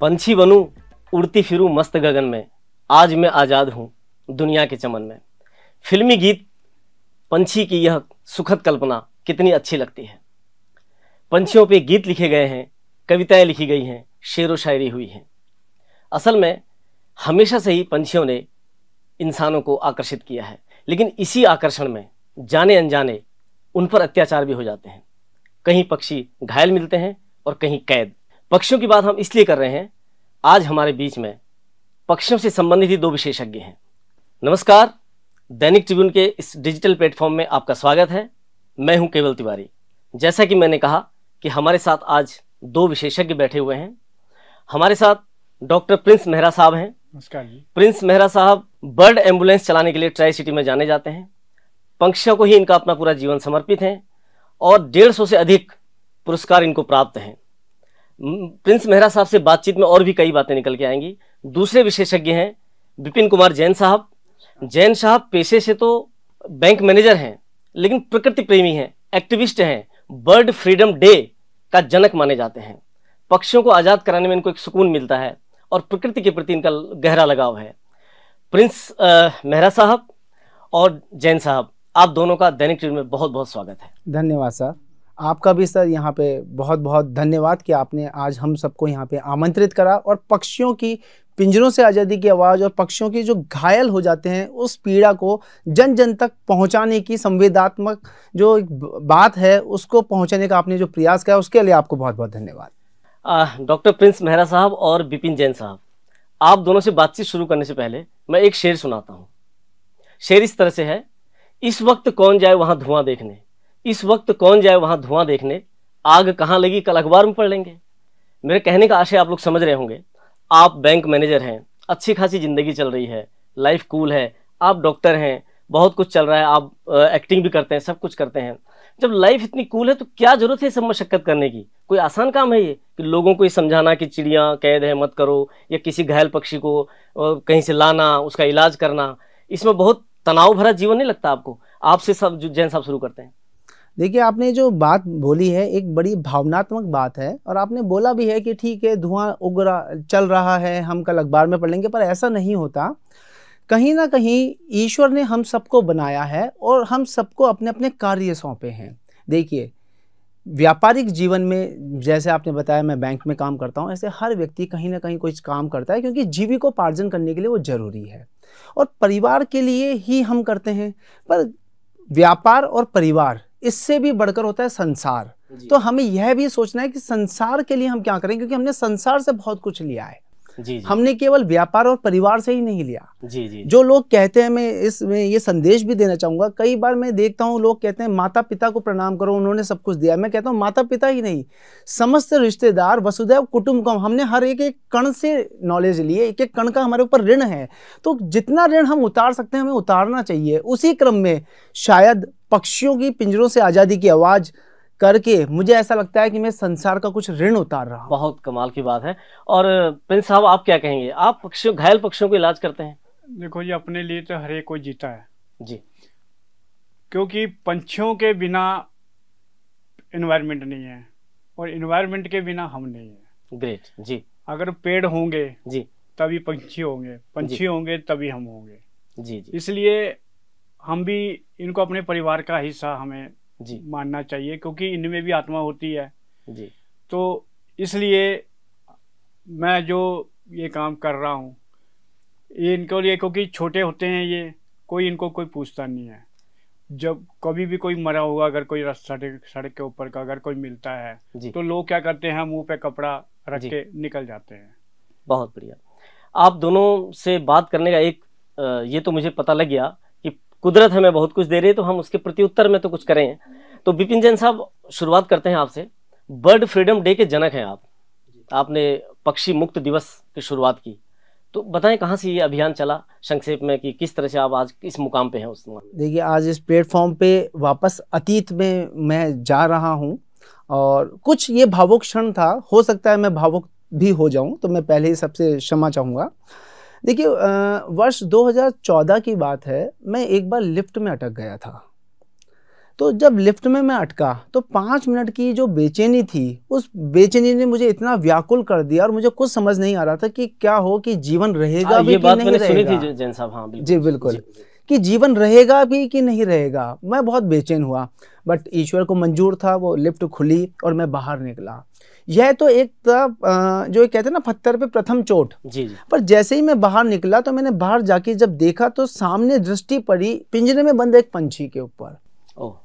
पंछी बनूं, उड़ती फिरूं मस्त गगन में, आज मैं आज़ाद हूँ दुनिया के चमन में। फिल्मी गीत पंछी की यह सुखद कल्पना कितनी अच्छी लगती है। पंछियों पे गीत लिखे गए हैं, कविताएं लिखी गई हैं, शेरो शायरी हुई है। असल में हमेशा से ही पंछियों ने इंसानों को आकर्षित किया है, लेकिन इसी आकर्षण में जाने अनजाने उन पर अत्याचार भी हो जाते हैं। कहीं पक्षी घायल मिलते हैं और कहीं कैद। पक्षियों की बात हम इसलिए कर रहे हैं, आज हमारे बीच में पक्षियों से संबंधित ही दो विशेषज्ञ हैं। नमस्कार, दैनिक ट्रिब्यून के इस डिजिटल प्लेटफॉर्म में आपका स्वागत है। मैं हूं केवल तिवारी। जैसा कि मैंने कहा कि हमारे साथ आज दो विशेषज्ञ बैठे हुए हैं। हमारे साथ डॉक्टर प्रिंस मेहरा साहब हैं। नमस्कार जी। प्रिंस मेहरा साहब बर्ड एम्बुलेंस चलाने के लिए ट्राई सिटी में जाने जाते हैं। पक्षियों को ही इनका अपना पूरा जीवन समर्पित है और 150 से अधिक पुरस्कार इनको प्राप्त हैं। प्रिंस मेहरा साहब से बातचीत में और भी कई बातें निकल के आएंगी। दूसरे विशेषज्ञ हैं विपिन कुमार जैन साहब। जैन साहब पेशे से तो बैंक मैनेजर हैं, लेकिन प्रकृति प्रेमी हैं, एक्टिविस्ट हैं, बर्ड फ्रीडम डे का जनक माने जाते हैं। पक्षियों को आज़ाद कराने में इनको एक सुकून मिलता है और प्रकृति के प्रति इनका गहरा लगाव है। प्रिंस मेहरा साहब और जैन साहब, आप दोनों का दैनिक ट्रिब्यून में बहुत बहुत स्वागत है। धन्यवाद सर। आपका भी सर यहाँ पे बहुत बहुत धन्यवाद कि आपने आज हम सबको यहाँ पे आमंत्रित करा और पक्षियों की पिंजरों से आज़ादी की आवाज़ और पक्षियों की जो घायल हो जाते हैं उस पीड़ा को जन जन तक पहुँचाने की संवेदनात्मक जो बात है उसको पहुँचाने का आपने जो प्रयास किया उसके लिए आपको बहुत बहुत धन्यवाद। डॉक्टर प्रिंस मेहरा साहब और विपिन जैन साहब, आप दोनों से बातचीत शुरू करने से पहले मैं एक शेर सुनाता हूँ। शेर इस तरह से है, इस वक्त कौन जाए वहाँ धुआं देखने, इस वक्त कौन जाए वहाँ धुआं देखने, आग कहाँ लगी कल अखबार में पढ़ लेंगे। मेरे कहने का आशय आप लोग समझ रहे होंगे। आप बैंक मैनेजर हैं, अच्छी खासी जिंदगी चल रही है, लाइफ कूल है। आप डॉक्टर हैं, बहुत कुछ चल रहा है, आप एक्टिंग भी करते हैं, सब कुछ करते हैं। जब लाइफ इतनी कूल है तो क्या जरूरत है सब मशक्कत करने की? कोई आसान काम है ये कि लोगों को ये समझाना कि चिड़िया कैद है मत करो, या किसी घायल पक्षी को कहीं से लाना, उसका इलाज करना? इसमें बहुत तनाव भरा जीवन नहीं लगता आपको? आपसे सब जैन साहब शुरू करते हैं। देखिए, आपने जो बात बोली है एक बड़ी भावनात्मक बात है और आपने बोला भी है कि ठीक है धुआं उग रहा चल रहा है, हम कल अखबार में पढ़ लेंगे, पर ऐसा नहीं होता। कहीं ना कहीं ईश्वर ने हम सबको बनाया है और हम सबको अपने अपने कार्य सौंपे हैं। देखिए, व्यापारिक जीवन में जैसे आपने बताया मैं बैंक में काम करता हूँ, ऐसे हर व्यक्ति कहीं ना कहीं कुछ काम करता है क्योंकि जीविकोपार्जन करने के लिए वो जरूरी है और परिवार के लिए ही हम करते हैं। पर व्यापार और परिवार इससे भी बढ़कर होता है संसार। तो हमें यह भी सोचना है कि संसार के लिए हम क्या करें, क्योंकि हमने संसार से बहुत कुछ लिया है। जी। हमने केवल व्यापार और परिवार से ही नहीं लिया। जी। जो लोग कहते हैं, मैं इसमें ये संदेश भी देना चाहूंगा, कई बार मैं देखता हूँ लोग कहते हैं माता पिता को प्रणाम करो, उन्होंने सब कुछ दिया। मैं कहता हूँ माता पिता ही नहीं, समस्त रिश्तेदार, वसुधैव कुटुंबकम, हमने हर एक एक कण से नॉलेज लिए, एक एक कण का हमारे ऊपर ऋण है। तो जितना ऋण हम उतार सकते हैं हमें उतारना चाहिए। उसी क्रम में शायद पक्षियों की पिंजरों से आज़ादी की आवाज़ करके मुझे ऐसा लगता है कि मैं संसार का कुछ ऋण उतार रहा हूं। बहुत कमाल की बात है। और प्रिंस साहब, आप क्या कहेंगे? आप पक्षियों, घायल पक्षियों को इलाज करते हैं। देखो जी, अपने लिए तो हर एक कोई जीता है जी, क्योंकि पंछियों के बिना एनवायरनमेंट नहीं है और एनवायरनमेंट के बिना हम नहीं है। ग्रेट जी। अगर पेड़ होंगे जी तभी पंछी होंगे, पंछी होंगे तभी हम होंगे। जी जी। इसलिए हम भी इनको अपने परिवार का हिस्सा हमें जी मानना चाहिए, क्योंकि इनमें भी आत्मा होती है जी। तो इसलिए मैं जो ये काम कर रहा हूँ ये इनके लिए, क्योंकि छोटे होते हैं ये, कोई इनको कोई पूछता नहीं है। जब कभी भी कोई मरा हुआ अगर कोई सड़क के ऊपर का अगर कोई मिलता है तो लोग क्या करते हैं, मुंह पे कपड़ा रख के निकल जाते हैं। बहुत बढ़िया। आप दोनों से बात करने का एक ये तो मुझे पता लग गया कि कुदरत हमें बहुत कुछ दे रही है तो हम उसके प्रति उत्तर में तो कुछ करें। तो विपिन जैन साहब, शुरुआत करते हैं आपसे। बर्ड फ्रीडम डे के जनक हैं आप, आपने पक्षी मुक्त दिवस की शुरुआत की, तो बताएं कहाँ से ये अभियान चला, संक्षेप में, कि किस तरह से आप आज इस मुकाम पे हैं उस समय? देखिए, आज इस प्लेटफॉर्म पे वापस अतीत में मैं जा रहा हूँ और कुछ ये भावुक क्षण था, हो सकता है मैं भावुक भी हो जाऊं, तो मैं पहले ही सबसे क्षमा चाहूँगा। देखिए, वर्ष 2014 की बात है, मैं एक बार लिफ्ट में अटक गया था। तो जब लिफ्ट में मैं अटका तो 5 मिनट की जो बेचैनी थी, उस बेचैनी ने मुझे इतना व्याकुल कर दिया और मुझे कुछ समझ नहीं आ रहा था कि क्या हो, कि जीवन रहेगा भी ये कि बात नहीं मैंने सुनी रहेगा। थी जैन साहब। हाँ बिल्कुल जी बिल्कुल, कि जीवन रहेगा भी कि नहीं रहेगा। मैं बहुत बेचैन हुआ, बट ईश्वर को मंजूर था, वो लिफ्ट खुली और मैं बाहर निकला। यह तो एक था जो कहते हैं ना, पत्थर पे प्रथम चोट। जी जी। पर जैसे ही मैं बाहर निकला तो मैंने बाहर जाके जब देखा तो सामने दृष्टि पड़ी पिंजरे में बंद एक पंछी के ऊपर। ओह।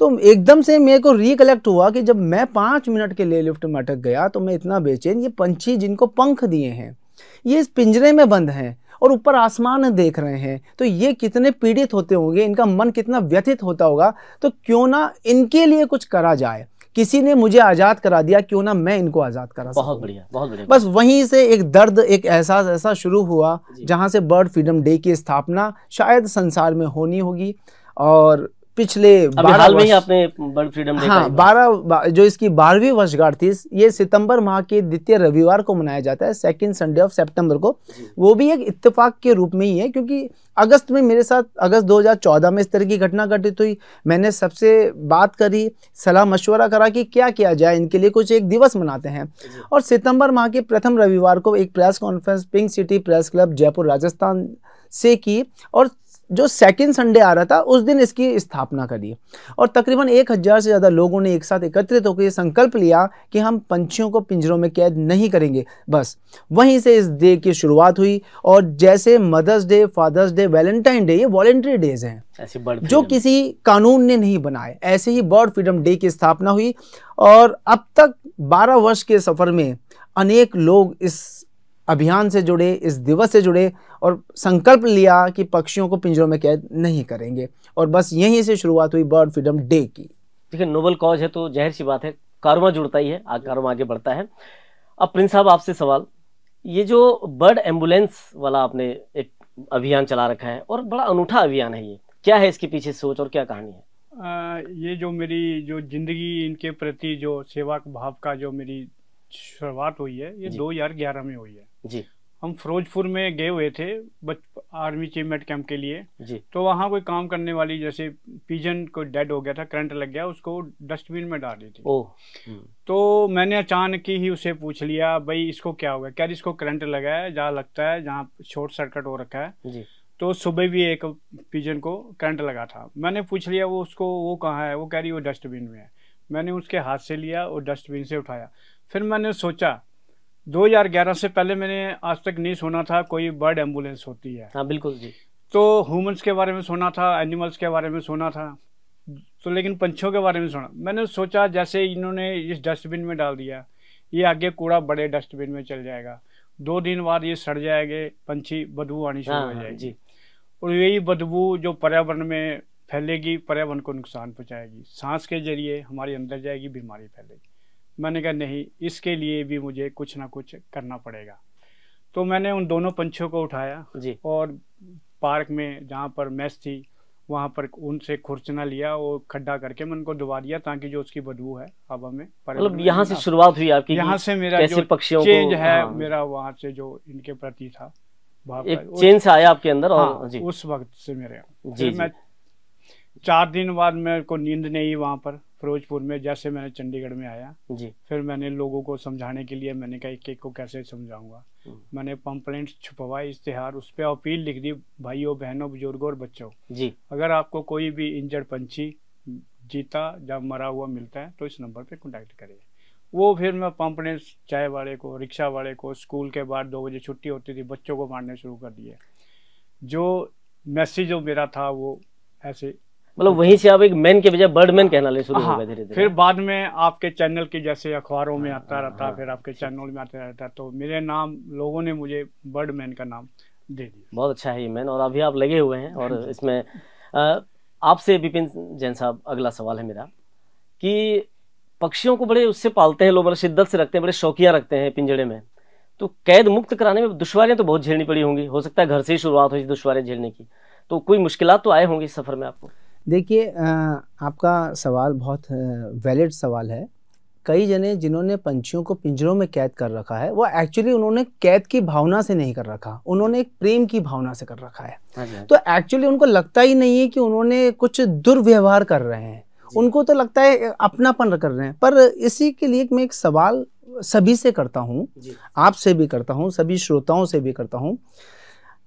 तो एकदम से मेरे को रिकलेक्ट हुआ कि जब मैं 5 मिनट के लिए लिफ्ट में अटक गया तो मैं इतना बेचैन, ये पंछी जिनको पंख दिए हैं, ये इस पिंजरे में बंद हैं और ऊपर आसमान देख रहे हैं, तो ये कितने पीड़ित होते होंगे, इनका मन कितना व्यथित होता होगा। तो क्यों ना इनके लिए कुछ करा जाए। किसी ने मुझे आज़ाद करा दिया, क्यों ना मैं इनको आज़ाद करा सकूं। बहुत बढ़िया, बहुत बढ़िया। बस वहीं से एक दर्द, एक एहसास ऐसा शुरू हुआ जहां से बर्ड फ्रीडम डे की स्थापना शायद संसार में होनी होगी। और पिछले 12 हाल में ही आपने बर्ड फ्रीडम डे हाँ 12 जो इसकी 12वीं वर्षगांठ थी, ये सितंबर माह के द्वितीय रविवार को मनाया जाता है, सेकंड संडे ऑफ सितंबर को। वो भी एक इत्तेफाक के रूप में ही है, क्योंकि अगस्त में मेरे साथ, अगस्त 2014 में इस तरह की घटना घटित हुई। मैंने सबसे बात करी, सलाह मशवरा करा कि क्या किया जाए, इनके लिए कुछ एक दिवस मनाते हैं। और सितंबर माह के प्रथम रविवार को एक press conference pink city press club Jaipur Rajasthan से की, और जो सेकंड संडे आ रहा था उस दिन इसकी स्थापना करी। और तकरीबन 1000 से ज़्यादा लोगों ने एक साथ एकत्रित होकर ये संकल्प लिया कि हम पंछियों को पिंजरों में कैद नहीं करेंगे। बस वहीं से इस डे की शुरुआत हुई। और जैसे mother's day, father's day, Valentine day, ये वॉलेंट्री डेज हैं जो किसी कानून ने नहीं बनाए, ऐसे ही बर्ड फ्रीडम डे की स्थापना हुई। और अब तक 12 वर्ष के सफ़र में अनेक लोग इस अभियान से जुड़े, इस दिवस से जुड़े और संकल्प लिया कि पक्षियों को पिंजरों में कैद नहीं करेंगे। और बस यहीं से शुरुआत हुई बर्ड फ्रीडम डे की। देखिए, नोबल कॉज है तो जाहिर सी बात है कारोबार जुड़ता ही है, कारोबार आगे बढ़ता है। अब प्रिंस साहब आपसे सवाल, ये जो बर्ड एम्बुलेंस वाला आपने एक अभियान चला रखा है और बड़ा अनूठा अभियान है, ये क्या है, इसके पीछे सोच और क्या कहानी है? ये जो मेरी जो जिंदगी इनके प्रति जो सेवा भाव का जो मेरी शुरुआत हुई है, ये 2011 में हुई है जी। हम फिरोजपुर में गए हुए थे आर्मी अचीवमेंट कैंप के लिए जी। तो वहाँ कोई काम करने वाली, जैसे पिजन को डेड हो गया था, करंट लग गया, उसको डस्टबिन में डाल दी थी। तो मैंने अचानक ही उसे पूछ लिया, भाई इसको क्या हो गया? क्या इसको करंट लगा है, जहाँ लगता है जहाँ शॉर्ट सर्किट हो रखा है जी। तो सुबह भी एक पिजन को करंट लगा था। मैंने पूछ लिया वो उसको, वो कहाँ है? वो कह रही वो डस्टबिन में है। मैंने उसके हाथ से लिया और डस्टबिन से उठाया। फिर मैंने सोचा 2011 से पहले मैंने आज तक नहीं सुना था कोई बर्ड एम्बुलेंस होती है। हाँ बिल्कुल जी। तो ह्यूमंस के बारे में सुना था, एनिमल्स के बारे में सुना था, तो लेकिन पंछियों के बारे में सुना। मैंने सोचा जैसे इन्होंने इस डस्टबिन में डाल दिया, ये आगे कूड़ा बड़े डस्टबिन में चल जाएगा, 2 दिन बाद ये सड़ जाएंगे, पंछी बदबू आनी शुरू हो जाएगी और यही बदबू जो पर्यावरण में फैलेगी, पर्यावरण को नुकसान पहुँचाएगी, सांस के जरिए हमारे अंदर जाएगी, बीमारी फैलेगी। मैंने कहा नहीं, इसके लिए भी मुझे कुछ ना कुछ करना पड़ेगा। तो मैंने उन दोनों पंछियों को उठाया जी। और पार्क में जहाँ पर मैस थी वहाँ पर उनसे खुरचना लिया और खड्डा करके मैं उनको डुबा दिया, ताकि जो उसकी बदबू है हवा में, मतलब यहाँ से शुरुआत हुई आपकी? यहाँ से मेरा जो पक्षियों चेंज है मेरा वहाँ से जो इनके प्रति था एक चेंज से आया आपके अंदर। और जी। उस वक्त से मेरे जी, मैं 4 दिन बाद मेरे को नींद नहीं वहाँ पर फिरोजपुर में, जैसे मैंने चंडीगढ़ में आया जी। फिर मैंने लोगों को समझाने के लिए मैंने कहा एक को कैसे समझाऊंगा। मैंने पंपलेट छुपवाए, इश्तेहार, उस पर अपील लिख दी, भाइयों बहनों बुजुर्गों और बच्चों जी, अगर आपको कोई भी इंजर्ड पंछी जीता या मरा हुआ मिलता है तो इस नंबर पे कांटेक्ट करिए। वो फिर मैं पंपलेट चाय वाले को, रिक्शा वाले को, स्कूल के बाद 2 बजे छुट्टी होती थी, बच्चों को मारने शुरू कर दिए। जो मैसेज जो मेरा था वो ऐसे, मतलब वहीं से आप एक मैन के बजाय बर्डमैन कहना ले शुरू हो गए धीरे धीरे। फिर बाद में आपके चैनल की जैसे अखबारों में आता रहता, फिर आपके चैनल में आता रहता, तो मेरे नाम लोगों ने मुझे बर्डमैन का नाम दे दिया। बहुत अच्छा है ये मैन, और अभी आप लगे हुए हैं। और इसमें आपसे विपिन जैन साहब अगला सवाल है मेरा कि पक्षियों को बड़े उससे पालते हैं लोग, बड़े शिद्दत से रखते हैं, बड़े शौकिया रखते हैं पिंजड़े में, तो कैद मुक्त कराने में दुश्वारियां तो बहुत झेलनी पड़ी होंगी, हो सकता है घर से ही शुरुआत हो इस दुश्वारियां झेलने की, तो कोई मुश्किलात तो आए होंगे इस सफर में आपको? देखिए, आपका सवाल बहुत वैलिड सवाल है। कई जने जिन्होंने पंछियों को पिंजरों में कैद कर रखा है, वो एक्चुअली उन्होंने कैद की भावना से नहीं कर रखा, उन्होंने एक प्रेम की भावना से कर रखा है। तो एक्चुअली उनको लगता ही नहीं है कि उन्होंने कुछ दुर्व्यवहार कर रहे हैं, उनको तो लगता है अपनापन कर रहे हैं। पर इसी के लिए मैं एक सवाल सभी से करता हूँ, आपसे भी करता हूँ, सभी श्रोताओं से भी करता हूँ।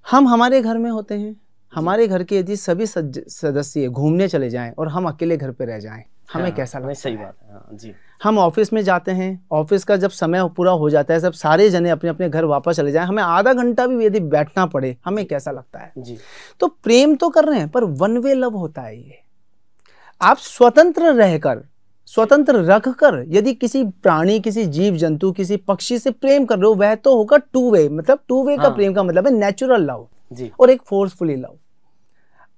हम हमारे घर में होते हैं, हमारे घर के यदि सभी सदस्य घूमने चले जाएं और हम अकेले घर पे रह जाएं, हमें कैसा लगता है? सही बात है। हाँ, जी। हम ऑफिस में जाते हैं, ऑफिस का जब समय पूरा हो जाता है, सब सारे जने अपने अपने घर वापस चले जाएं, हमें आधा घंटा भी यदि बैठना पड़े, हमें कैसा लगता है? जी। तो प्रेम तो कर रहे हैं, पर वन वे लव होता है ये। आप स्वतंत्र रहकर, स्वतंत्र रखकर यदि किसी प्राणी, किसी जीव जंतु, किसी पक्षी से प्रेम कर रहे हो, वह तो होगा टू वे। मतलब टू वे का प्रेम का मतलब है नेचुरल लव और एक फोर्सफुली लव।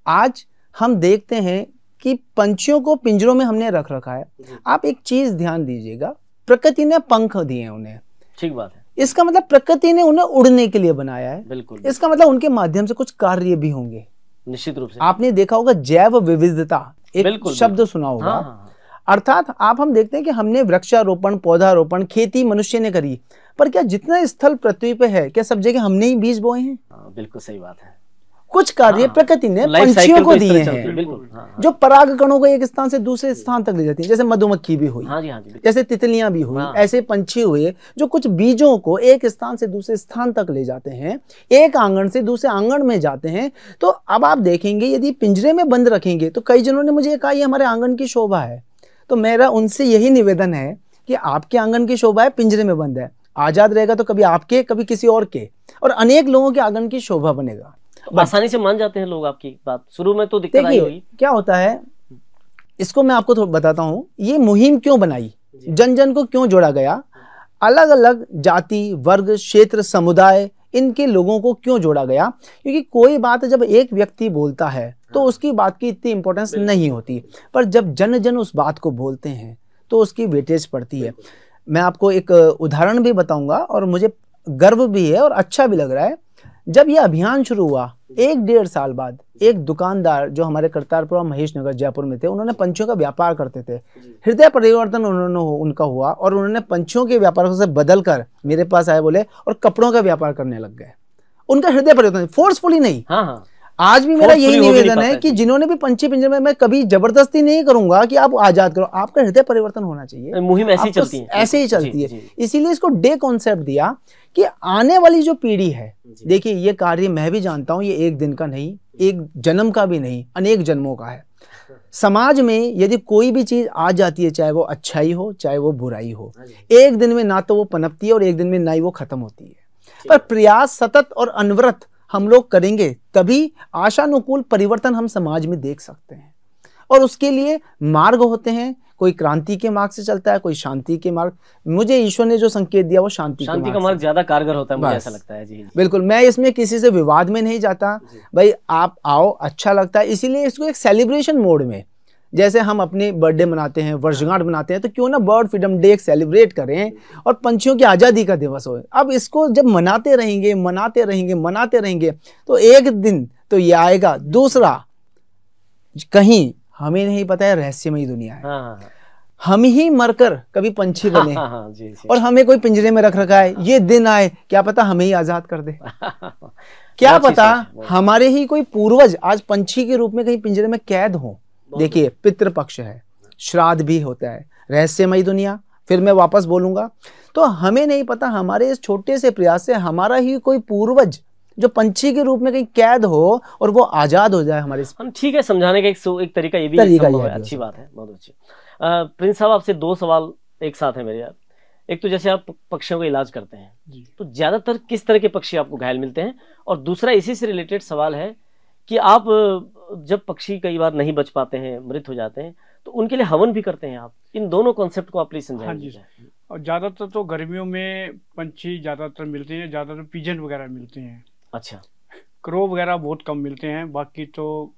आज हम देखते हैं कि पंछियों को पिंजरों में हमने रख रखा है। आप एक चीज ध्यान दीजिएगा, प्रकृति ने पंख दिए हैं उन्हें, ठीक बात है। इसका मतलब प्रकृति ने उन्हें उड़ने के लिए बनाया है। बिल्कुल। इसका मतलब उनके माध्यम से कुछ कार्य भी होंगे, निश्चित रूप से। आपने देखा होगा जैव विविधता एक शब्द सुना होगा। हाँ। अर्थात हम देखते हैं कि हमने वृक्षारोपण, पौधारोपण, खेती मनुष्य ने करी, पर क्या जितना स्थल पृथ्वी पे है, क्या सब जगह हमने ही बीज बोए हैं? बिल्कुल सही बात है। कुछ कार्य प्रकृति ने पंछियों को दिए हैं, जो पराग कणों को एक स्थान से दूसरे स्थान तक ले जाती है। जैसे मधुमक्खी भी हुई, जैसे तितलियां भी हुई, ऐसे पंछी हुए जो कुछ बीजों को एक स्थान से दूसरे स्थान तक ले जाते हैं, एक आंगन से दूसरे आंगन में जाते हैं। तो अब आप देखेंगे यदि पिंजरे में बंद रखेंगे, तो कई जनों ने मुझे कहा ये हमारे आंगन की शोभा है। तो मेरा उनसे यही निवेदन है कि आपके आंगन की शोभा है, पिंजरे में बंद है, आजाद रहेगा तो कभी आपके, कभी किसी और के, और अनेक लोगों के आंगन की शोभा बनेगा। आसानी से मान जाते हैं लोग आपकी बात। शुरू में तो दिक्कत आई होगी। क्या होता है, इसको मैं आपको बताता हूँ। ये मुहिम क्यों बनाई, जन जन को क्यों जोड़ा गया, अलग अलग जाति, वर्ग, क्षेत्र, समुदाय, इनके लोगों को क्यों जोड़ा गया? क्योंकि कोई बात जब एक व्यक्ति बोलता है तो उसकी बात की इतनी इंपॉर्टेंस नहीं होती, पर जब जन जन उस बात को बोलते हैं तो उसकी वेटेज पड़ती है। मैं आपको एक उदाहरण भी बताऊंगा और मुझे गर्व भी है और अच्छा भी लग रहा है। जब यह अभियान शुरू हुआ, 1-1.5 साल बाद एक दुकानदार जो हमारे करतारपुर और महेश नगर जयपुर में थे, उन्होंने पंछियों का व्यापार करते थे। हृदय परिवर्तन उनका हुआ और उन्होंने पंछियों के व्यापार से बदलकर मेरे पास आए, बोले और कपड़ों का व्यापार करने लग गए। उनका हृदय परिवर्तन, फोर्सफुली नहीं। हाँ। आज भी मेरा यही निवेदन है कि जिन्होंने भी पंछी पिंजरे में, मैं कभी जबरदस्ती नहीं करूंगा कि आप आजाद करो, आपका हृदय परिवर्तन होना चाहिए। मुहिम ऐसे ही चलती है, ऐसे ही चलती है। इसीलिए इसको डे कॉन्सेप्ट दिया कि आने वाली जो पीढ़ी है, देखिए ये कार्य मैं भी जानता हूं, ये एक दिन का नहीं, एक जन्म का भी नहीं, अनेक जन्मों का है। समाज में यदि कोई भी चीज आ जाती है, चाहे वो अच्छाई हो चाहे वो बुराई हो, एक दिन में ना तो वो पनपती है और एक दिन में ना ही वो खत्म होती है। पर प्रयास सतत और अनवरत हम लोग करेंगे, तभी आशानुकूल परिवर्तन हम समाज में देख सकते हैं। और उसके लिए मार्ग होते हैं, कोई क्रांति के मार्ग से चलता है, कोई शांति के मार्ग। मुझे ईश्वर ने जो संकेत दिया वो शांति का मार्ग ज्यादा कारगर होता है, मुझे ऐसा लगता है। जी बिल्कुल, मैं इसमें किसी से विवाद में नहीं जाता। भाई आप आओ, अच्छा लगता है, इसीलिए इसको एक सेलिब्रेशन मोड में, जैसे हम अपने बर्थडे मनाते हैं, वर्षगांठ मनाते हैं, तो क्यों ना बर्ड फ्रीडम डे सेलिब्रेट करें और पंछियों की आज़ादी का दिवस हो। अब इसको जब मनाते रहेंगे तो एक दिन तो ये आएगा। दूसरा, कहीं हमें नहीं पता है, रहस्यमयी दुनिया है। हम ही मरकर कभी पंछी बने और हमें कोई पिंजरे में रख रखा है, ये दिन आए, क्या पता हमें ही आजाद कर दे। क्या पता हमारे ही कोई पूर्वज आज पंछी के रूप में कहीं पिंजरे में कैद हो। देखिए, पितृपक्ष है, श्राद्ध भी होता है, रहस्यमयी दुनिया। फिर मैं वापस बोलूंगा, तो हमें नहीं पता हमारे इस छोटे से प्रयास से हमारा ही कोई पूर्वज जो पंछी के रूप में कहीं कैद हो और वो आजाद हो जाए हमारे। ठीक है, समझाने का एक तरीका ये भी है। अच्छी बात है, बहुत अच्छी। प्रिंस साहब, आपसे 2 सवाल एक साथ है मेरे यार। एक तो जैसे आप पक्षियों का इलाज करते हैं, तो ज्यादातर किस तरह के पक्षी आपको घायल मिलते हैं? और दूसरा इसी से रिलेटेड सवाल है कि आप जब पक्षी कई बार नहीं बच पाते हैं, मृत हो जाते हैं, तो उनके लिए हवन भी करते हैं आप। इन दोनों कॉन्सेप्ट को आप प्लीज समझाइए। और ज्यादातर तो गर्मियों में पंछी ज्यादातर मिलते हैं, ज्यादातर पिजन वगैरह मिलते हैं। अच्छा। क्रो वगैरह बहुत कम मिलते हैं, बाकी तो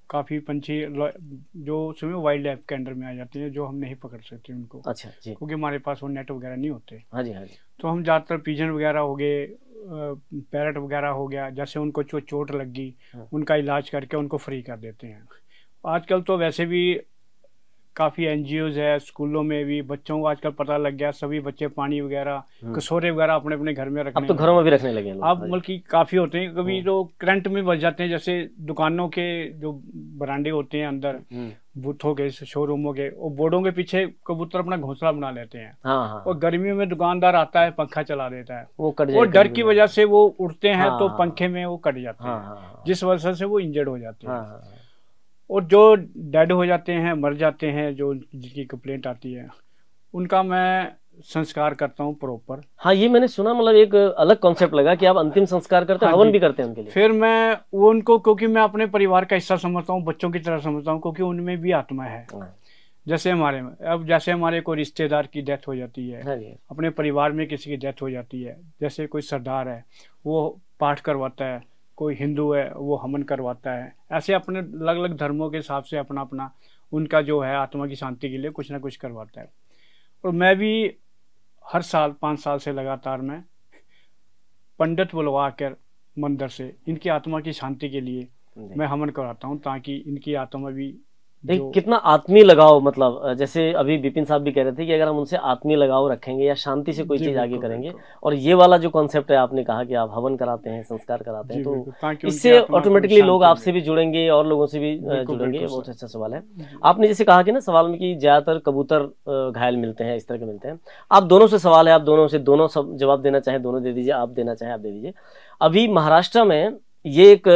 काफी पंछी जो वाइल्ड लाइफ के अंडर में आ जाते हैं, जो हम नहीं पकड़ सकते उनको। अच्छा जी। क्योंकि हमारे पास वो नेट वगैरह नहीं होते। हाँ जी, हाँ जी। तो हम ज्यादातर पिजन वगैरह हो गए, पैरट वगैरह हो गया, जैसे उनको चोट लग गई, उनका इलाज करके उनको फ्री कर देते हैं। आजकल तो वैसे भी काफ़ी एनजीओज है, स्कूलों में भी बच्चों को आजकल पता लग गया, सभी बच्चे पानी वगैरह, कसोरे वगैरह अपने अपने घर में रखने, अब तो घरों में भी रखने लगे हैं। अब बल्कि काफ़ी होते हैं, कभी तो करंट में बच जाते हैं। जैसे दुकानों के जो बरांडे होते हैं अंदर, बूथों के, शोरूमों के, और बोर्डों के पीछे कबूतर अपना घोंसला बना लेते हैं। हाँ हाँ। और गर्मियों में दुकानदार आता है, पंखा चला देता है, वो कट और जाए डर की वजह से वो उड़ते हैं, हाँ, तो हाँ, पंखे में वो कट जाते हाँ, हैं, हाँ, जिस वजह से वो इंजर्ड हो जाते हैं। हाँ, हाँ, और जो डेड हो जाते हैं, मर जाते हैं, जो जिनकी कंप्लेंट आती है, उनका मैं संस्कार करता हूँ प्रॉपर। हाँ, ये मैंने सुना, मतलब एक अलग कॉन्सेप्ट लगा कि आप अंतिम संस्कार करते हैं, हाँ हवन जी। भी करते हैं उनके लिए। फिर मैं वो उनको, क्योंकि मैं अपने परिवार का हिस्सा समझता हूँ, बच्चों की तरह समझता हूँ, क्योंकि उनमें भी आत्मा है। जैसे हमारे में, अब जैसे हमारे कोई रिश्तेदार की डेथ हो जाती है, हाँ जी। अपने परिवार में किसी की डेथ हो जाती है, जैसे कोई सरदार है वो पाठ करवाता है, कोई हिंदू है वो हवन करवाता है, ऐसे अपने अलग अलग धर्मों के हिसाब से अपना अपना उनका जो है आत्मा की शांति के लिए कुछ ना कुछ करवाता है। और मैं भी हर साल 5 साल से लगातार मैं पंडित बुलवा कर मंदिर से इनकी आत्मा की शांति के लिए मैं हवन कराता हूँ, ताकि इनकी आत्मा भी एक कितना आत्मीय लगाव, मतलब जैसे अभी विपिन साहब भी कह रहे थे कि अगर हम उनसे आत्मीय लगाव रखेंगे या शांति से कोई चीज आगे करेंगे, और ये वाला जो कॉन्सेप्ट है आपने कहा कि आप हवन कराते हैं, संस्कार कराते हैं, तो इससे ऑटोमेटिकली लोग आपसे भी जुड़ेंगे और लोगों से भी जुड़ेंगे। बहुत अच्छा सवाल है। आपने जैसे कहा कि ना सवाल में कि ज्यादातर कबूतर घायल मिलते हैं, इस तरह के मिलते हैं। आप दोनों से सवाल है, आप दोनों से दोनों सब जवाब देना चाहें दोनों दे दीजिए, आप देना चाहें आप दे दीजिए। अभी महाराष्ट्र में ये एक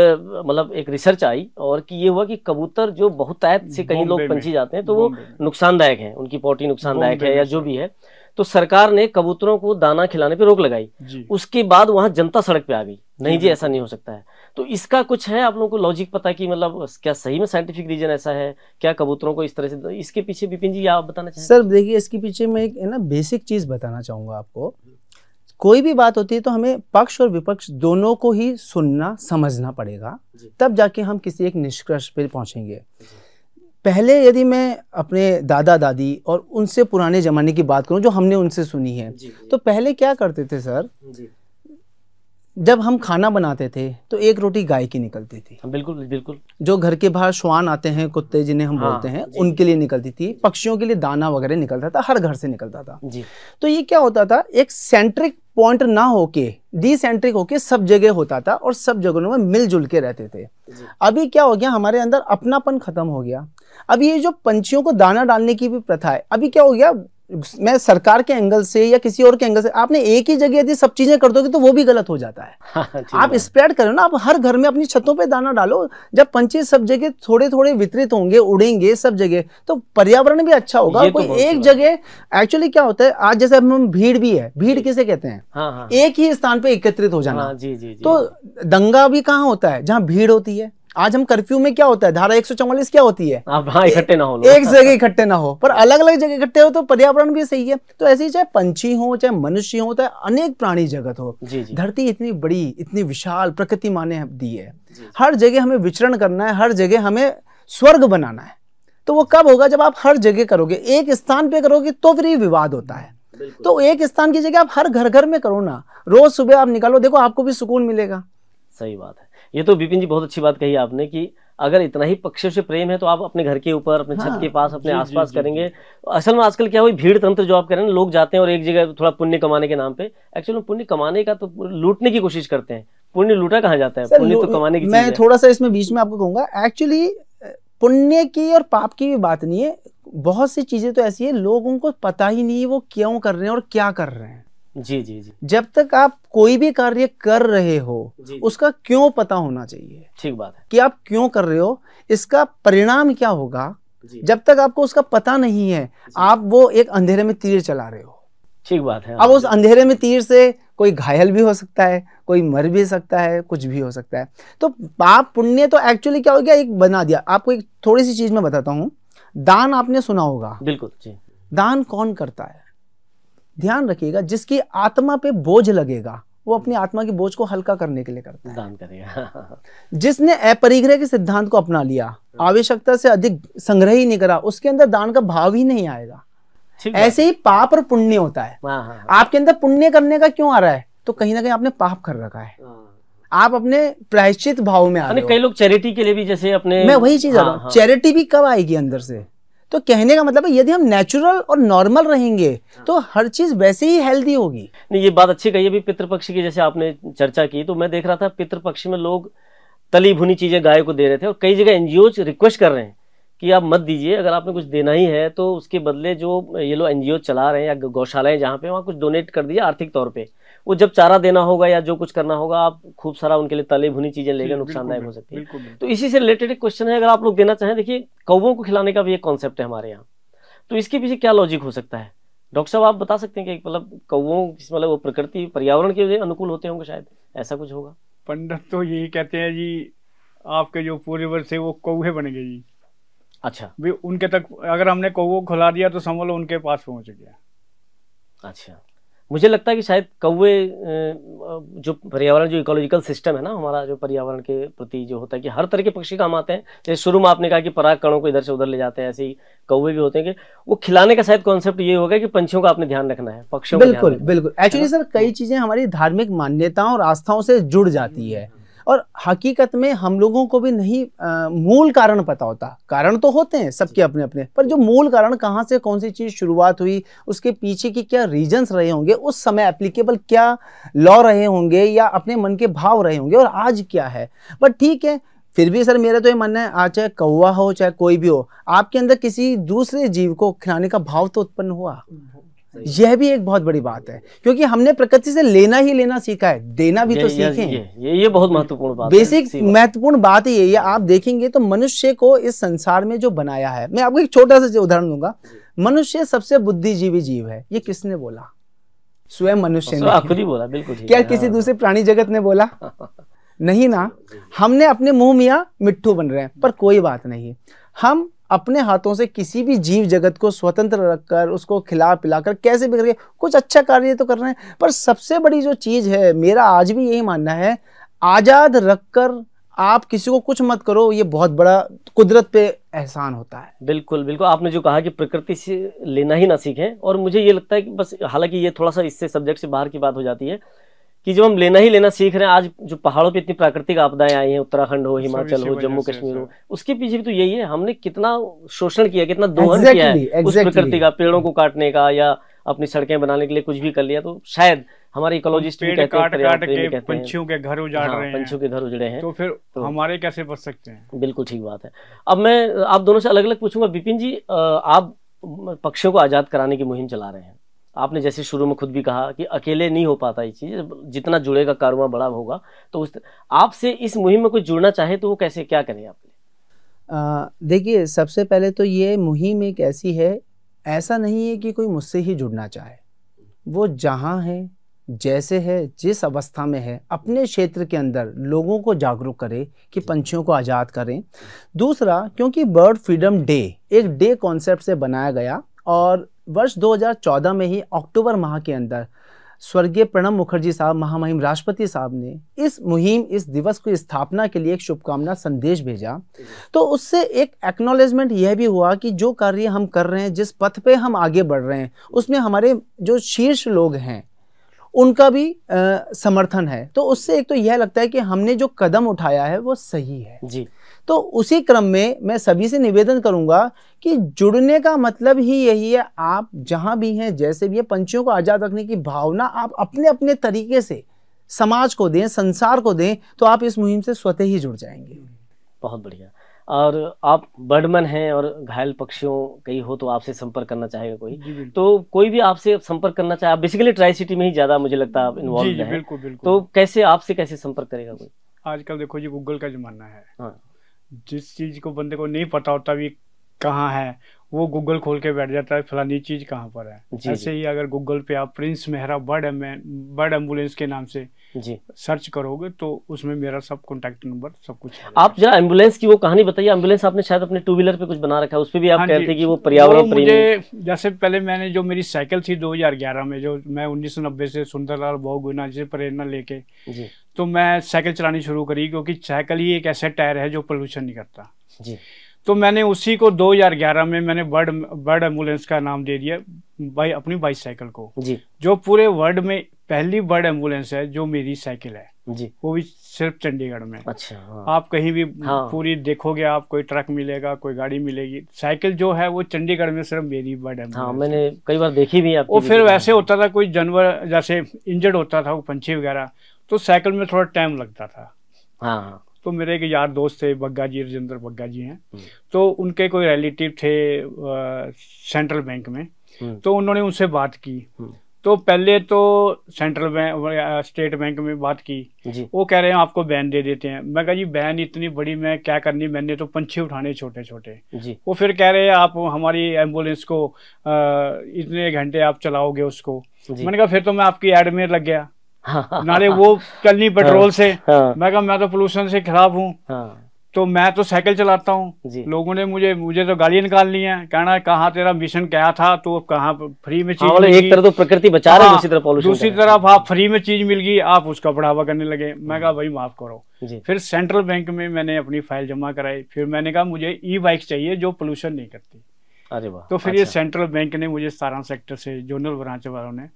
मतलब एक रिसर्च आई और कि ये हुआ कि कबूतर जो बहुतायत से कहीं लोग पंछी जाते हैं तो वो नुकसानदायक है, उनकी पोटी नुकसानदायक है या जो भी है, तो सरकार ने कबूतरों को दाना खिलाने पे रोक लगाई। उसके बाद वहां जनता सड़क पे आ गई, नहीं जी ऐसा नहीं हो सकता है। तो इसका कुछ है आप लोगों को लॉजिक पता कि मतलब क्या सही में साइंटिफिक रीजन ऐसा है क्या कबूतरों को इस तरह से, इसके पीछे विपिन जी आप बताना चाहेंगे? सर देखिए, इसके पीछे मैं एक ना बेसिक चीज बताना चाहूंगा आपको। कोई भी बात होती है तो हमें पक्ष और विपक्ष दोनों को ही सुनना समझना पड़ेगा, तब जाके हम किसी एक निष्कर्ष पे पहुंचेंगे। पहले यदि मैं अपने दादा दादी और उनसे पुराने जमाने की बात करूं जो हमने उनसे सुनी है, तो पहले क्या करते थे सर, जब हम खाना बनाते थे तो एक रोटी गाय की निकलती थी। बिल्कुल बिल्कुल। जो घर के बाहर श्वान आते हैं, कुत्ते जिन्हें हम बोलते हैं, उनके लिए निकलती थी। पक्षियों के लिए दाना वगैरह निकलता था, हर घर से निकलता था जी। तो ये क्या होता था, एक सेंट्रिक पॉइंट ना होके डिसेंट्रिक होके सब जगह होता था और सब जगहों में मिलजुल के रहते थे। अभी क्या हो गया, हमारे अंदर अपनापन खत्म हो गया। अब ये जो पंछियों को दाना डालने की भी प्रथा है, अभी क्या हो गया, मैं सरकार के एंगल से या किसी और के एंगल से, आपने एक ही जगह यदि सब चीजें कर दोगे तो वो भी गलत हो जाता है। आप स्प्रेड करो ना, आप हर घर में अपनी छतों पे दाना डालो। जब पंछी सब जगह थोड़े थोड़े वितरित होंगे, उड़ेंगे सब जगह, तो पर्यावरण भी अच्छा होगा। कोई एक जगह, एक्चुअली क्या होता है आज जैसे हम भीड़ भी है, भीड़ किसे कहते हैं, एक ही स्थान पे एकत्रित हो जाना। तो दंगा भी कहाँ होता है, जहाँ भीड़ होती है। आज हम कर्फ्यू में क्या होता है, धारा 144 क्या होती है, इकट्ठे ना हो, एक जगह इकट्ठे ना हो, पर अलग अलग जगह इकट्ठे हो तो पर्यावरण भी सही है। तो ऐसे ही चाहे पंछी हो, चाहे मनुष्य हो, चाहे अनेक प्राणी जगत हो, धरती इतनी बड़ी, इतनी विशाल प्रकृति माँ ने दी है। हर जगह हमें विचरण करना है, हर जगह हमें स्वर्ग बनाना है। तो वो कब होगा, जब आप हर जगह करोगे, एक स्थान पे करोगे तो फिर ये विवाद होता है। तो एक स्थान की जगह आप हर घर घर में करो ना, रोज सुबह आप निकालो, देखो आपको भी सुकून मिलेगा। सही बात है। ये तो विपिन जी बहुत अच्छी बात कही आपने कि अगर इतना ही पक्षियों से प्रेम है तो आप अपने घर के ऊपर, अपने छत के पास, अपने आसपास करेंगे। असल में आजकल क्या हुई, भीड़ तंत्र जो आप कह रहे हैं, लोग जाते हैं और एक जगह थोड़ा पुण्य कमाने के नाम पे, एक्चुअली पुण्य कमाने का तो लूटने की कोशिश करते हैं। पुण्य लूटा कहाँ जाता है, पुण्य तो कमाने की। मैं थोड़ा सा इसमें बीच में आपको कहूंगा, एक्चुअली पुण्य की और पाप की भी बात नहीं है। बहुत सी चीजें तो ऐसी है लोगों को पता ही नहीं है वो क्यों कर रहे हैं और क्या कर रहे हैं। जी जी जी। जब तक आप कोई भी कार्य कर रहे हो उसका क्यों पता होना चाहिए। ठीक बात है कि आप क्यों कर रहे हो, इसका परिणाम क्या होगा, जब तक आपको उसका पता नहीं है आप वो एक अंधेरे में तीर चला रहे हो। ठीक बात है। अब उस अंधेरे में तीर से कोई घायल भी हो सकता है, कोई मर भी सकता है, कुछ भी हो सकता है। तो पाप पुण्य तो एक्चुअली क्या हो गया, एक बना दिया। आपको एक थोड़ी सी चीज मैं बताता हूँ, दान आपने सुना होगा। बिल्कुल जी। दान कौन करता है, ध्यान रखिएगा, जिसकी आत्मा पे बोझ लगेगा वो अपनी आत्मा की बोझ को हल्का करने के लिए करता है, दान करेगा। जिसने अपरिग्रह के सिद्धांत को अपना लिया, आवश्यकता से अधिक संग्रह ही नहीं करा, उसके अंदर दान का भाव ही नहीं आएगा। ऐसे ही पाप और पुण्य होता है। आपके अंदर पुण्य करने का क्यों आ रहा है, तो कहीं ना कहीं आपने पाप कर रखा है, आप अपने प्रायश्चित भाव में आ रहे हो। कई लोग चैरिटी के लिए भी, जैसे अपने, मैं वही चीज आ रहा हूँ, चैरिटी भी कब आएगी अंदर से। तो कहने का मतलब है यदि हम नेचुरल और नॉर्मल रहेंगे तो हर चीज वैसे ही हेल्दी होगी। नहीं, ये बात अच्छी कही है। भी पितृपक्ष की जैसे आपने चर्चा की, तो मैं देख रहा था पितृपक्ष में लोग तली भुनी चीजें गाय को दे रहे थे और कई जगह एनजीओ रिक्वेस्ट कर रहे हैं कि आप मत दीजिए, अगर आपने कुछ देना ही है तो उसके बदले जो ये लोग एनजीओ चला रहे हैं या गौशालाएं जहाँ पे, वहाँ कुछ डोनेट कर दीजिए आर्थिक तौर पे। वो जब चारा देना होगा या जो कुछ करना होगा, आप खूब सारा उनके लिए तले भुनी चीजें लेकर, नुकसानदायक हो सकती है। तो इसी से रिलेटेड एक क्वेश्चन है, अगर आप लोग देना चाहें, देखिए कौवों को खिलाने का भी एक कॉन्सेप्ट है हमारे यहाँ, तो इसके पीछे क्या लॉजिक हो सकता है? डॉक्टर साहब आप बता सकते हैं कि मतलब कौवों मतलब वो प्रकृति पर्यावरण के अनुकूल होते होंगे, शायद ऐसा कुछ होगा? पंडित तो यही कहते हैं जी, आपके जो पूर्वज थे वो कौवे बन गए जी। अच्छा, भी उनके तक अगर हमने कौवों को खिला दिया तो समझ लो उनके पास पहुंच गया। अच्छा, मुझे लगता है कि शायद कौवे जो पर्यावरण, जो इकोलॉजिकल सिस्टम है ना हमारा, जो पर्यावरण के प्रति जो होता है कि हर तरह के पक्षी काम आते हैं। जैसे शुरू में आपने कहा कि पराग कणों को इधर से उधर ले जाते हैं, ऐसे ही कौवे भी होते हैं कि वो खिलाने का शायद कॉन्सेप्ट ये होगा कि पंछियों का आपने ध्यान रखना है, पक्षियों का ध्यान रखना है। बिल्कुल। एक्चुअली सर कई चीजें हमारी धार्मिक मान्यताओं और आस्थाओं से जुड़ जाती है, और हकीकत में हम लोगों को भी नहीं मूल कारण पता होता। कारण तो होते हैं सबके अपने अपने, पर जो मूल कारण कहाँ से कौन सी चीज़ शुरुआत हुई, उसके पीछे की क्या रीजंस रहे होंगे, उस समय एप्लीकेबल क्या लॉ रहे होंगे या अपने मन के भाव रहे होंगे, और आज क्या है। बट ठीक है, फिर भी सर मेरा तो ये मानना है, आज चाहे कौवा हो चाहे कोई भी हो, आपके अंदर किसी दूसरे जीव को खिलाने का भाव तो उत्पन्न हुआ। यह भी एक बहुत बड़ी बात है, क्योंकि हमने प्रकृति से लेना ही लेना सीखा है, देना भी तो सीखें। ये बहुत महत्वपूर्ण बात, बेसिक महत्वपूर्ण बात ही है। आप देखेंगे तो मनुष्य को इस संसार में जो बनाया है, मैं आपको एक छोटा सा उदाहरण दूंगा। मनुष्य सबसे बुद्धिजीवी जीव है, ये किसने बोला? स्वयं मनुष्य ने खुद ही बोला। बिल्कुल, क्या किसी दूसरे प्राणी जगत ने बोला? नहीं ना। हमने अपने मुंह मियाँ मिट्ठू बन रहे हैं, पर कोई बात नहीं, हम अपने हाथों से किसी भी जीव जगत को स्वतंत्र रखकर, उसको खिला पिलाकर, कैसे भी करके कुछ अच्छा कार्य तो कर रहे हैं। पर सबसे बड़ी जो चीज है, मेरा आज भी यही मानना है, आजाद रखकर आप किसी को कुछ मत करो, ये बहुत बड़ा कुदरत पे एहसान होता है। बिल्कुल बिल्कुल, आपने जो कहा कि प्रकृति से लेना ही ना सीखें, और मुझे ये लगता है कि बस, हालांकि ये थोड़ा सा इससे सब्जेक्ट से बाहर की बात हो जाती है कि जब हम लेना ही लेना सीख रहे हैं, आज जो पहाड़ों पे इतनी प्राकृतिक आपदाएं आई हैं, उत्तराखंड हो, हिमाचल हो, जम्मू कश्मीर हो, उसके पीछे भी तो यही है, हमने कितना शोषण किया, कितना दोहन किया है उस प्रकृति का, पेड़ों को काटने का या अपनी सड़कें बनाने के लिए कुछ भी कर लिया। तो शायद हमारे इकोलॉजिस्ट भी कहते हैं पंछियों के घर उजाड़ रहे हैं, पंछियों के घर उजड़े हैं, तो फिर हमारे कैसे बच सकते हैं? बिल्कुल ठीक बात है। अब मैं आप दोनों से अलग अलग पूछूंगा। विपिन जी, आप पक्षियों को आजाद कराने की मुहिम चला रहे हैं। आपने जैसे शुरू में खुद भी कहा कि अकेले नहीं हो पाता ये चीज, जितना जुड़ेगा कारोबार बड़ा होगा। तो उस आपसे इस मुहिम में कोई जुड़ना चाहे तो वो कैसे, क्या करें आप? देखिए, सबसे पहले तो ये मुहिम एक ऐसी है, ऐसा नहीं है कि कोई मुझसे ही जुड़ना चाहे। वो जहाँ है, जैसे है, जिस अवस्था में है, अपने क्षेत्र के अंदर लोगों को जागरूक करे कि पंछियों को आज़ाद करें। दूसरा, क्योंकि बर्ड फ्रीडम डे एक डे कॉन्सेप्ट से बनाया गया, और वर्ष 2014 में ही अक्टूबर माह के अंदर स्वर्गीय प्रणब मुखर्जी साहब, महामहिम राष्ट्रपति साहब ने इस मुहिम, इस दिवस की स्थापना के लिए एक शुभकामना संदेश भेजा। तो उससे एक एक्नॉलेजमेंट यह भी हुआ कि जो कार्य हम कर रहे हैं, जिस पथ पे हम आगे बढ़ रहे हैं, उसमें हमारे जो शीर्ष लोग हैं उनका भी समर्थन है। तो उससे एक तो यह लगता है कि हमने जो कदम उठाया है वो सही है जी। तो उसी क्रम में मैं सभी से निवेदन करूंगा कि जुड़ने का मतलब ही यही है, आप जहां भी हैं, जैसे भी है, पंछियों को आजाद रखने की भावना आप अपने अपने तरीके से समाज को दें, संसार को दें, तो आप इस मुहिम से स्वतः ही जुड़ जाएंगे। बहुत बढ़िया। और आप बर्डमैन हैं और घायल पक्षियों कहीं हो तो आपसे संपर्क करना चाहेगा कोई, तो कोई भी आपसे संपर्क करना चाहे, आप बेसिकली ट्राई सिटी में ही ज्यादा मुझे लगता है आप इन्वॉल्व हैं। बिल्कुल बिल्कुल। तो कैसे, आपसे कैसे संपर्क करेगा कोई? आजकल देखो जी, गूगल का जमाना है। हाँ। जिस चीज को बंदे को नहीं पता होता भी कहाँ है, वो गूगल खोल के बैठ जाता है फलानी चीज कहाँ पर है। ऐसे ही अगर गूगल पे आप प्रिंस मेहरा बर्ड एम्बुलेंस के नाम से जी सर्च करोगे तो उसमें मेरा सब कॉन्टैक्ट नंबर सब कुछ है। आप जरा एम्बुलेंस की वो कहानी बताइए। एम्बुलेंस आपने शायद अपने 2 व्हीलर पे कुछ बना रखा है, उस पे भी आप कहते हैं कि वो पर्यावरण प्रेमी। मुझे जैसे पहले मैंने जो मेरी साइकिल थी 2011 में, जो मैं 1990 से सुंदरलाल बहुगुणा से प्रेरणा लेके जी, तो मैं साइकिल चलानी शुरू करी, क्योंकि साइकिल ही एक ऐसा टायर है जो पोल्यूशन नहीं करता जी। तो मैंने उसी को 2011 में मैंने बर्ड एम्बुलेंस का नाम दे दिया अपनी बाइसाइकिल को जी। जो पूरे वर्ल्ड में पहली बर्ड एम्बुलेंस है जो मेरी साइकिल है जी, वो भी सिर्फ चंडीगढ़ में। अच्छा। हाँ। आप कहीं भी हाँ। पूरी देखोगे, आप कोई ट्रक मिलेगा, कोई गाड़ी मिलेगी, साइकिल जो है वो चंडीगढ़ में सिर्फ मेरी बर्ड एम्बुलेंस। हाँ, मैंने कई बार देखी भी है। वो फिर वैसे होता था, कोई जानवर जैसे इंजर्ड होता था, वो पंछी वगैरह, तो साइकिल में थोड़ा टाइम लगता था। हाँ। तो मेरे एक यार दोस्त थे, बग्गा जी, राजेंद्र बग्गा जी हैं, तो उनके कोई रिलेटिव थे सेंट्रल बैंक में, तो उन्होंने उनसे बात की। तो पहले तो सेंट्रल बैंक, स्टेट बैंक में बात की, वो कह रहे हैं आपको बैन दे देते हैं। मैं कहा जी बैन इतनी बड़ी मैं क्या करनी, मैंने तो पंछी उठाने छोटे छोटे। वो फिर कह रहे हैं आप हमारी एम्बुलेंस को इतने घंटे आप चलाओगे उसको। मैंने कहा फिर तो मैं आपकी एड में लग गया, नाले वो चलनी पेट्रोल से। मैं कहा मैं तो पोल्यूशन से खराब हूँ, तो मैं तो साइकिल चलाता हूँ। लोगों ने मुझे तो गालियां निकालनी है, कहना कहाँ तेरा मिशन क्या था, तो कहाँ फ्री में चीज मिल गई। एक तरफ तो प्रकृति बचा रहे हैं, दूसरी तरफ पॉल्यूशन, दूसरी तरफ आप फ्री में चीज मिल गई, आप उसका बढ़ावा करने लगे। मैं कहा भाई माफ करो। फिर सेंट्रल बैंक में मैंने अपनी फाइल जमा कराई, फिर मैंने कहा मुझे ई बाइक चाहिए जो पोल्यूशन नहीं करती। अरे वाह। तो फिर ये सेंट्रल बैंक ने मुझे 17 सेक्टर से जोनल ब्रांच वालों ने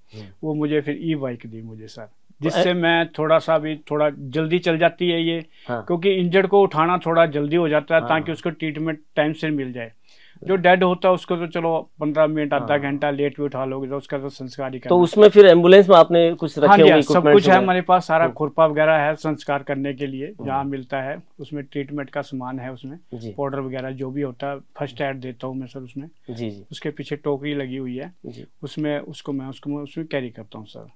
वो मुझे फिर ई बाइक दी मुझे सर, जिससे मैं थोड़ा जल्दी चल जाती है ये। क्योंकि इंजर्ड को उठाना थोड़ा जल्दी हो जाता है, ताकि उसको ट्रीटमेंट टाइम से मिल जाए। जो डेड होता है उसको तो चलो 15 मिनट आधा घंटा लेट भी उठा लोगे तो उसका तो संस्कार ही करना। तो उसमें फिर एम्बुलेंस में आपने कुछ रखे होंगे? सब कुछ है हमारे पास, सारा खुरपा वगैरह है संस्कार करने के लिए जहाँ मिलता है। उसमें ट्रीटमेंट का सामान है, उसमें पाउडर वगैरह जो भी होता है, फर्स्ट एड देता हूँ मैं सर उसमें। उसके पीछे टोकरी लगी हुई है, उसमें उसमें कैरी करता हूँ सर।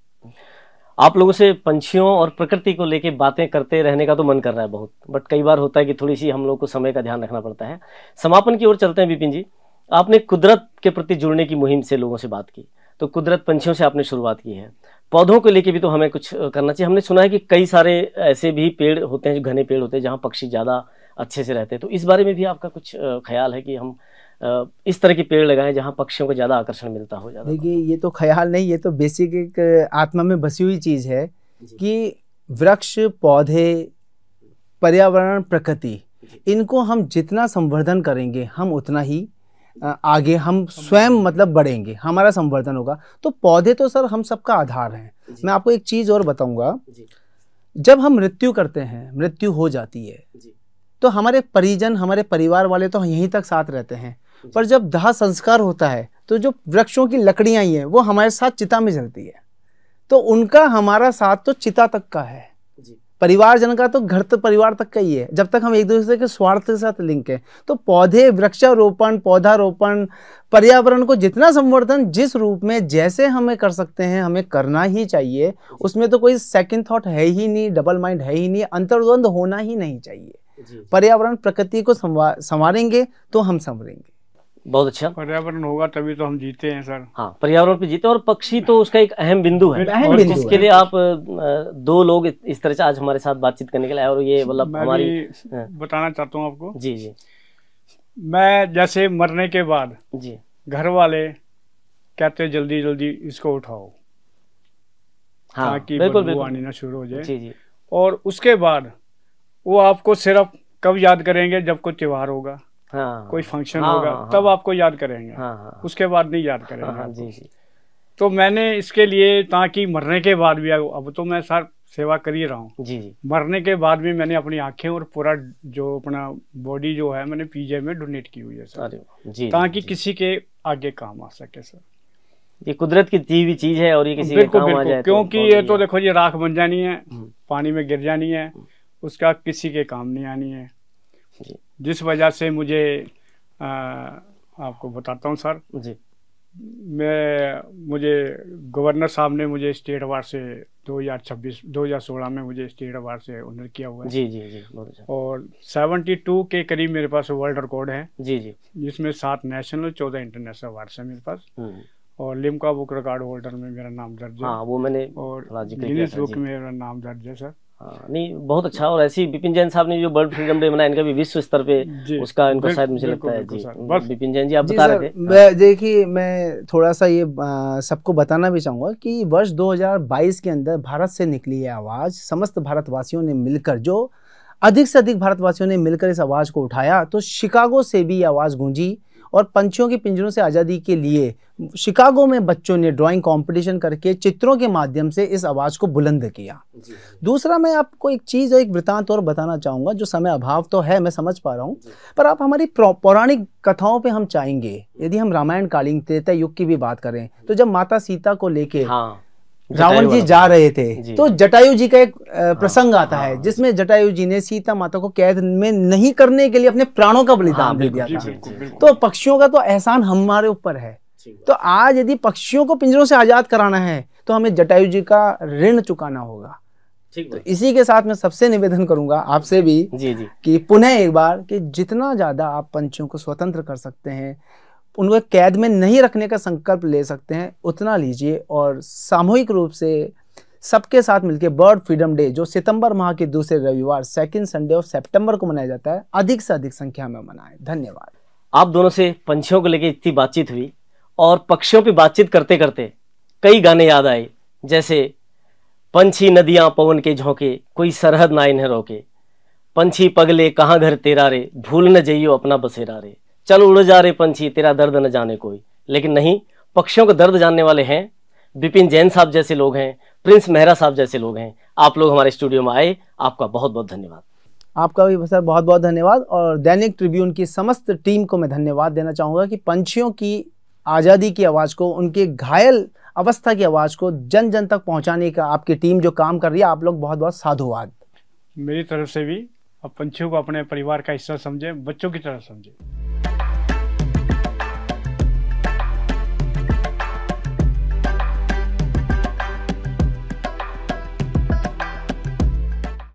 आप लोगों से पंछियों और प्रकृति को लेके बातें करते रहने का तो मन कर रहा है बहुत, बट कई बार होता है कि थोड़ी सी हम लोग को समय का ध्यान रखना पड़ता है। समापन की ओर चलते हैं विपिन जी। आपने कुदरत के प्रति जुड़ने की मुहिम से लोगों से बात की, तो कुदरत पंछियों से आपने शुरुआत की है, पौधों को लेके भी तो हमें कुछ करना चाहिए। हमने सुना है कि कई सारे ऐसे भी पेड़ होते हैं जो घने पेड़ होते हैं जहाँ पक्षी ज़्यादा अच्छे से रहते हैं, तो इस बारे में भी आपका कुछ ख्याल है कि हम इस तरह के पेड़ लगाएं जहां पक्षियों को ज्यादा आकर्षण मिलता हो? ज्यादा देखिए, ये तो ख्याल नहीं, ये तो बेसिक एक आत्मा में बसी हुई चीज है कि वृक्ष, पौधे, पर्यावरण, प्रकृति, इनको हम जितना संवर्धन करेंगे हम उतना ही आगे हम स्वयं मतलब बढ़ेंगे, हमारा संवर्धन होगा। तो पौधे तो सर हम सबका आधार हैं। मैं आपको एक चीज और बताऊंगा, जब हम मृत्यु करते हैं, मृत्यु हो जाती है, तो हमारे परिजन, हमारे परिवार वाले तो यहीं तक साथ रहते हैं, पर जब दाह संस्कार होता है तो जो वृक्षों की लकड़ियां ही हैं वो हमारे साथ चिता में जलती है, तो उनका हमारा साथ तो चिता तक का है। परिवारजन का तो घर तो परिवार तक का ही है, जब तक हम एक दूसरे के स्वार्थ के साथ लिंक है। तो पौधे, वृक्षारोपण, पौधारोपण, पर्यावरण को जितना संवर्धन जिस रूप में जैसे हमें कर सकते हैं हमें करना ही चाहिए। उसमें तो कोई सेकंड थॉट है ही नहीं, डबल माइंड है ही नहीं, अंतर्द्वंद होना ही नहीं चाहिए। पर्यावरण, प्रकृति को संवारेंगे तो हम संवरेंगे। बहुत अच्छा। पर्यावरण होगा तभी तो हम जीते हैं सर। हाँ, पर्यावरण पे जीते, और पक्षी तो उसका एक अहम बिंदु है, और जिसके लिए आप दो लोग इस तरह से आज हमारे साथ बातचीत करने के लिए, और ये मतलब हमारी बताना चाहता हूँ आपको। जी जी। मैं जैसे मरने के बाद जी घर वाले कहते जल्दी जल्दी इसको उठाओ, हाँ, ताकि बदबू आनी ना शुरू हो जाए। जी जी। और उसके बाद वो आपको सिर्फ कब याद करेंगे, जब कोई त्योहार होगा, हाँ, कोई फंक्शन होगा, तब आपको याद करेंगे। उसके बाद नहीं याद करेंगे। जी जी। तो मैंने इसके लिए, ताकि मरने के बाद भी, अब तो मैं सर सेवा कर ही रहा हूँ, जी जी, मरने के बाद भी मैंने अपनी आंखें और पूरा जो अपना बॉडी जो है मैंने पीजे में डोनेट की हुई है सर, जी, ताकि जी, किसी के आगे काम आ सके सर। ये कुदरत की दी हुई चीज है और ये किसी के काम आ जाए, क्योंकि ये तो देखो ये राख बन जानी है, पानी में गिर जानी है, उसका किसी के काम नहीं आनी है। जिस वजह से मुझे आपको बताता हूँ सर जी, मुझे गवर्नर साहब ने मुझे स्टेट अवार्ड से 2016 में मुझे स्टेट अवार्ड से ऑनर किया हुआ है। जी जी जी, बहुत अच्छा। और 72 के करीब मेरे पास वर्ल्ड रिकॉर्ड है। जी जी, जिसमें 7 नेशनल 14 इंटरनेशनल अवार्ड्स है मेरे पास, और लिम्का बुक रिकॉर्ड होल्डर में मेरा नाम दर्ज है। हाँ, वो मैंने, और गिनीज बुक में मेरा नाम दर्ज है सर। हाँ, नहीं बहुत अच्छा। और ऐसी विपिन जैन साहब ने जो वर्ल्ड फ्रीडम डे मनाया, इनका भी विश्व स्तर पे उसका इनको शायद मुझे लगता है जी। विपिन जैन जी आप बता रहे थे। देखिए, मैं थोड़ा सा ये सबको बताना भी चाहूँगा कि वर्ष 2022 के अंदर भारत से निकली है आवाज़, समस्त भारतवासियों ने मिलकर, जो अधिक से अधिक भारतवासियों ने मिलकर इस आवाज़ को उठाया, तो शिकागो से भी आवाज़ गूंजी, और पंछियों के पिंजरों से आज़ादी के लिए शिकागो में बच्चों ने ड्राइंग कंपटीशन करके चित्रों के माध्यम से इस आवाज़ को बुलंद किया। दूसरा, मैं आपको एक चीज़ और एक वृतांत और बताना चाहूँगा, जो समय अभाव तो है, मैं समझ पा रहा हूँ, पर आप हमारी पौराणिक कथाओं पे हम चाहेंगे, यदि हम रामायण कालीन त्रेता युग की भी बात करें, तो जब माता सीता को लेके रावण जी वाला जा रहे जी। थे तो जटायु जी का एक प्रसंग आता हाँ, है जिसमें जटायु जी ने सीता माता को कैद में नहीं करने के लिए अपने प्राणों का बलिदान हाँ, दे दिया बिल्कुल, था। बिल्कुल, बिल्कुल। तो पक्षियों का तो एहसान हमारे ऊपर है। तो आज यदि पक्षियों को पिंजरों से आजाद कराना है तो हमें जटायु जी का ऋण चुकाना होगा। तो इसी के साथ मैं सबसे निवेदन करूंगा आपसे भी जी जी कि पुनः एक बार कि जितना ज्यादा आप पंछियों को स्वतंत्र कर सकते हैं, उनको कैद में नहीं रखने का संकल्प ले सकते हैं, उतना लीजिए। और सामूहिक रूप से सबके साथ मिलकर बर्ड फ्रीडम डे जो सितंबर माह के दूसरे रविवार सेकंड संडे ऑफ सितंबर को मनाया जाता है, अधिक से अधिक संख्या में मनाएं। धन्यवाद। आप दोनों से पंछियों को लेकर इतनी बातचीत हुई और पक्षियों पे बातचीत करते करते कई गाने याद आए, जैसे पंछी नदियां पवन के झोंके, कोई सरहद ना इन्हें रोके, पंछी पगले कहाँ घर तेरा रे, भूल न जइयो अपना बसेरा रे, चल उड़ जा रे पंछी तेरा दर्द न जाने कोई। लेकिन नहीं, पक्षियों का दर्द जानने वाले हैं विपिन जैन साहब जैसे लोग हैं, प्रिंस मेहरा साहब जैसे लोग हैं। आप लोग हमारे स्टूडियो में आए, आपका बहुत बहुत धन्यवाद। आपका भी सर बहुत बहुत धन्यवाद। और दैनिक ट्रिब्यून की समस्त टीम को मैं धन्यवाद देना चाहूँगा कि पंछियों की आज़ादी की आवाज़ को, उनके घायल अवस्था की आवाज़ को जन जन तक पहुँचाने का आपकी टीम जो काम कर रही है, आप लोग बहुत बहुत साधुवाद। मेरी तरफ से भी अब पंछियों को अपने परिवार का हिस्सा समझे, बच्चों की तरह समझे।